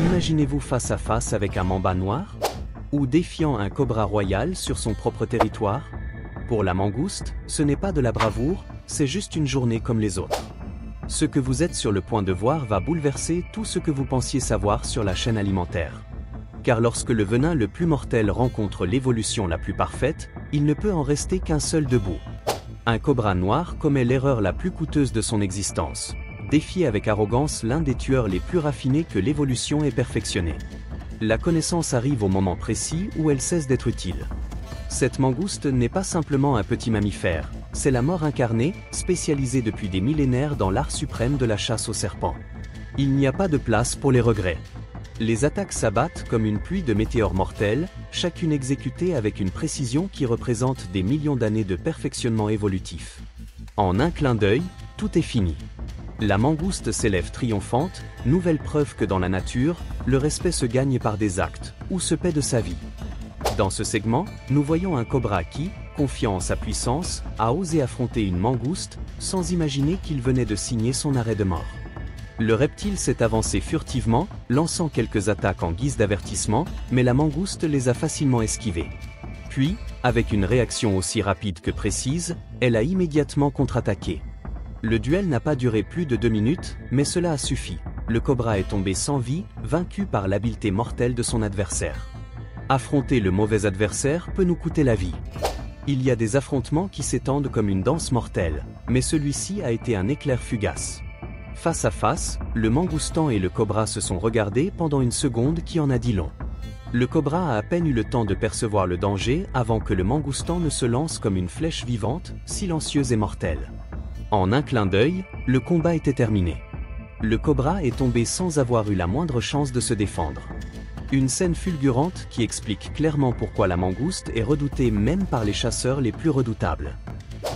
Imaginez-vous face à face avec un mamba noir? Ou défiant un cobra royal sur son propre territoire? Pour la mangouste, ce n'est pas de la bravoure, c'est juste une journée comme les autres. Ce que vous êtes sur le point de voir va bouleverser tout ce que vous pensiez savoir sur la chaîne alimentaire. Car lorsque le venin le plus mortel rencontre l'évolution la plus parfaite, il ne peut en rester qu'un seul debout. Un cobra noir commet l'erreur la plus coûteuse de son existence. Défier avec arrogance l'un des tueurs les plus raffinés que l'évolution ait perfectionné. La connaissance arrive au moment précis où elle cesse d'être utile. Cette mangouste n'est pas simplement un petit mammifère, c'est la mort incarnée, spécialisée depuis des millénaires dans l'art suprême de la chasse aux serpents. Il n'y a pas de place pour les regrets. Les attaques s'abattent comme une pluie de météores mortels, chacune exécutée avec une précision qui représente des millions d'années de perfectionnement évolutif. En un clin d'œil, tout est fini. La mangouste s'élève triomphante, nouvelle preuve que dans la nature, le respect se gagne par des actes, ou se paie de sa vie. Dans ce segment, nous voyons un cobra qui, confiant en sa puissance, a osé affronter une mangouste, sans imaginer qu'il venait de signer son arrêt de mort. Le reptile s'est avancé furtivement, lançant quelques attaques en guise d'avertissement, mais la mangouste les a facilement esquivées. Puis, avec une réaction aussi rapide que précise, elle a immédiatement contre-attaqué. Le duel n'a pas duré plus de 2 minutes, mais cela a suffi. Le cobra est tombé sans vie, vaincu par l'habileté mortelle de son adversaire. Affronter le mauvais adversaire peut nous coûter la vie. Il y a des affrontements qui s'étendent comme une danse mortelle, mais celui-ci a été un éclair fugace. Face à face, le mangoustan et le cobra se sont regardés pendant une seconde qui en a dit long. Le cobra a à peine eu le temps de percevoir le danger avant que le mangoustan ne se lance comme une flèche vivante, silencieuse et mortelle. En un clin d'œil, le combat était terminé. Le cobra est tombé sans avoir eu la moindre chance de se défendre. Une scène fulgurante qui explique clairement pourquoi la mangouste est redoutée même par les chasseurs les plus redoutables.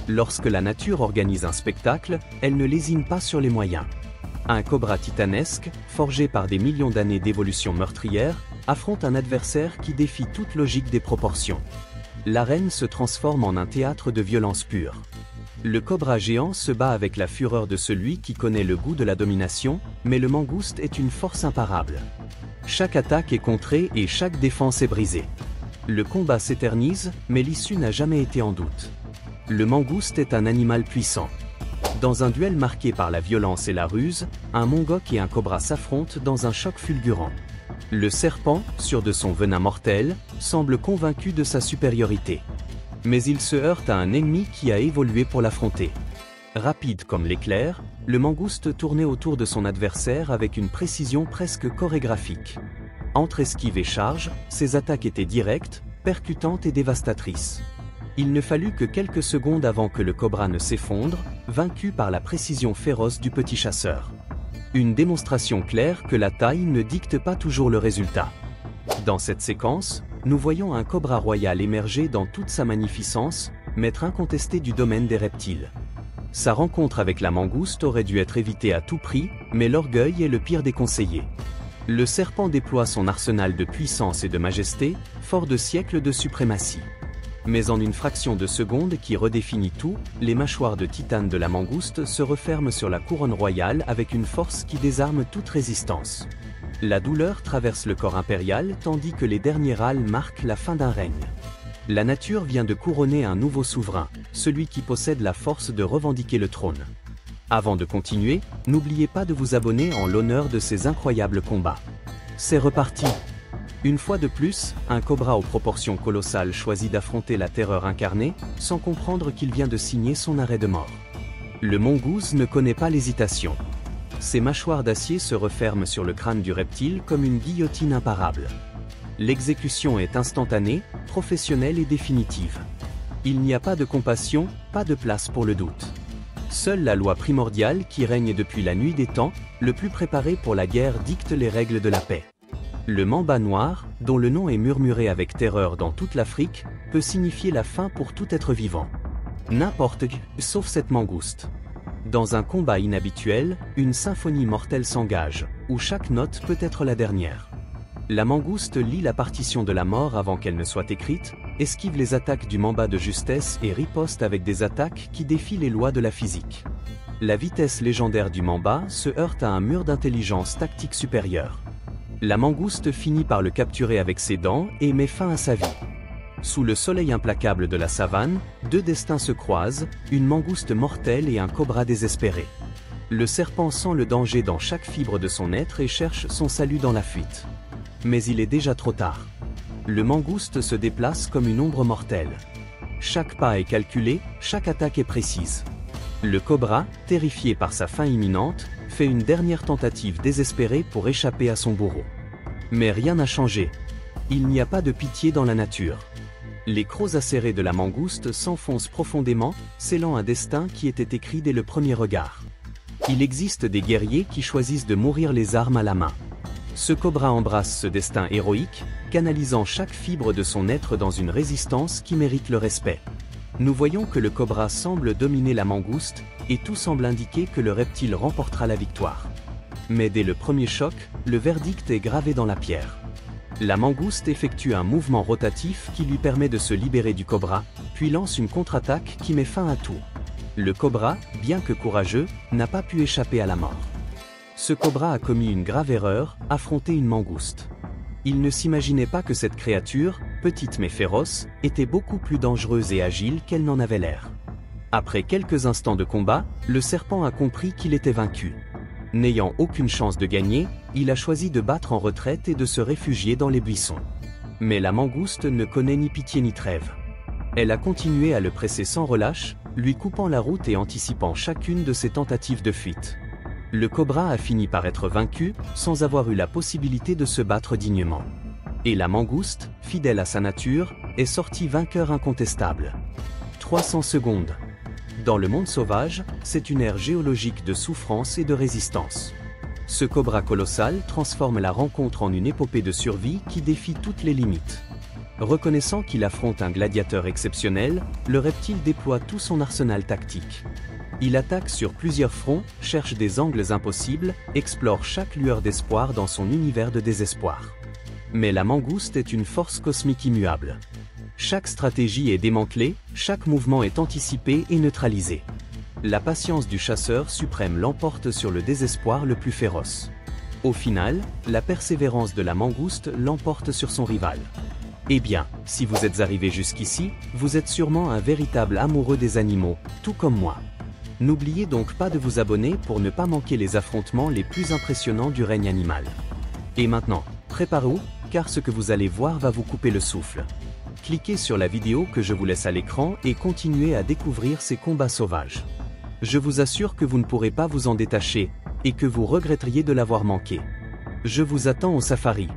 Lorsque la nature organise un spectacle, elle ne lésine pas sur les moyens. Un cobra titanesque, forgé par des millions d'années d'évolution meurtrière, affronte un adversaire qui défie toute logique des proportions. L'arène se transforme en un théâtre de violence pure. Le cobra géant se bat avec la fureur de celui qui connaît le goût de la domination, mais le mangouste est une force imparable. Chaque attaque est contrée et chaque défense est brisée. Le combat s'éternise, mais l'issue n'a jamais été en doute. Le mangouste est un animal puissant. Dans un duel marqué par la violence et la ruse, un mongok et un cobra s'affrontent dans un choc fulgurant. Le serpent, sûr de son venin mortel, semble convaincu de sa supériorité. Mais il se heurte à un ennemi qui a évolué pour l'affronter. Rapide comme l'éclair, le mangouste tournait autour de son adversaire avec une précision presque chorégraphique. Entre esquive et charge, ses attaques étaient directes, percutantes et dévastatrices. Il ne fallut que quelques secondes avant que le cobra ne s'effondre, vaincu par la précision féroce du petit chasseur. Une démonstration claire que la taille ne dicte pas toujours le résultat. Dans cette séquence, nous voyons un cobra royal émerger dans toute sa magnificence, maître incontesté du domaine des reptiles. Sa rencontre avec la mangouste aurait dû être évitée à tout prix, mais l'orgueil est le pire des conseillers. Le serpent déploie son arsenal de puissance et de majesté, fort de siècles de suprématie. Mais en une fraction de seconde qui redéfinit tout, les mâchoires de titane de la mangouste se referment sur la couronne royale avec une force qui désarme toute résistance. La douleur traverse le corps impérial tandis que les derniers râles marquent la fin d'un règne. La nature vient de couronner un nouveau souverain, celui qui possède la force de revendiquer le trône. Avant de continuer, n'oubliez pas de vous abonner en l'honneur de ces incroyables combats. C'est reparti! Une fois de plus, un cobra aux proportions colossales choisit d'affronter la terreur incarnée, sans comprendre qu'il vient de signer son arrêt de mort. Le mongouze ne connaît pas l'hésitation. Ses mâchoires d'acier se referment sur le crâne du reptile comme une guillotine imparable. L'exécution est instantanée, professionnelle et définitive. Il n'y a pas de compassion, pas de place pour le doute. Seule la loi primordiale qui règne depuis la nuit des temps, le plus préparé pour la guerre dicte les règles de la paix. Le mamba noir, dont le nom est murmuré avec terreur dans toute l'Afrique, peut signifier la fin pour tout être vivant. N'importe qui, sauf cette mangouste. Dans un combat inhabituel, une symphonie mortelle s'engage, où chaque note peut être la dernière. La mangouste lit la partition de la mort avant qu'elle ne soit écrite, esquive les attaques du mamba de justesse et riposte avec des attaques qui défient les lois de la physique. La vitesse légendaire du mamba se heurte à un mur d'intelligence tactique supérieure. La mangouste finit par le capturer avec ses dents et met fin à sa vie. Sous le soleil implacable de la savane, deux destins se croisent, une mangouste mortelle et un cobra désespéré. Le serpent sent le danger dans chaque fibre de son être et cherche son salut dans la fuite. Mais il est déjà trop tard. Le mangouste se déplace comme une ombre mortelle. Chaque pas est calculé, chaque attaque est précise. Le cobra, terrifié par sa fin imminente, fait une dernière tentative désespérée pour échapper à son bourreau. Mais rien n'a changé. Il n'y a pas de pitié dans la nature. Les crocs acérés de la mangouste s'enfoncent profondément, scellant un destin qui était écrit dès le premier regard. Il existe des guerriers qui choisissent de mourir les armes à la main. Ce cobra embrasse ce destin héroïque, canalisant chaque fibre de son être dans une résistance qui mérite le respect. Nous voyons que le cobra semble dominer la mangouste, et tout semble indiquer que le reptile remportera la victoire. Mais dès le premier choc, le verdict est gravé dans la pierre. La mangouste effectue un mouvement rotatif qui lui permet de se libérer du cobra, puis lance une contre-attaque qui met fin à tout. Le cobra, bien que courageux, n'a pas pu échapper à la mort. Ce cobra a commis une grave erreur, affronter une mangouste. Il ne s'imaginait pas que cette créature, petite mais féroce, était beaucoup plus dangereuse et agile qu'elle n'en avait l'air. Après quelques instants de combat, le serpent a compris qu'il était vaincu. N'ayant aucune chance de gagner, il a choisi de battre en retraite et de se réfugier dans les buissons. Mais la mangouste ne connaît ni pitié ni trêve. Elle a continué à le presser sans relâche, lui coupant la route et anticipant chacune de ses tentatives de fuite. Le cobra a fini par être vaincu, sans avoir eu la possibilité de se battre dignement. Et la mangouste, fidèle à sa nature, est sortie vainqueur incontestable. 300 secondes. Dans le monde sauvage, c'est une ère géologique de souffrance et de résistance. Ce cobra colossal transforme la rencontre en une épopée de survie qui défie toutes les limites. Reconnaissant qu'il affronte un gladiateur exceptionnel, le reptile déploie tout son arsenal tactique. Il attaque sur plusieurs fronts, cherche des angles impossibles, explore chaque lueur d'espoir dans son univers de désespoir. Mais la mangouste est une force cosmique immuable. Chaque stratégie est démantelée, chaque mouvement est anticipé et neutralisé. La patience du chasseur suprême l'emporte sur le désespoir le plus féroce. Au final, la persévérance de la mangouste l'emporte sur son rival. Eh bien, si vous êtes arrivé jusqu'ici, vous êtes sûrement un véritable amoureux des animaux, tout comme moi. N'oubliez donc pas de vous abonner pour ne pas manquer les affrontements les plus impressionnants du règne animal. Et maintenant, préparez-vous, car ce que vous allez voir va vous couper le souffle. Cliquez sur la vidéo que je vous laisse à l'écran et continuez à découvrir ces combats sauvages. Je vous assure que vous ne pourrez pas vous en détacher, et que vous regretteriez de l'avoir manqué. Je vous attends au safari.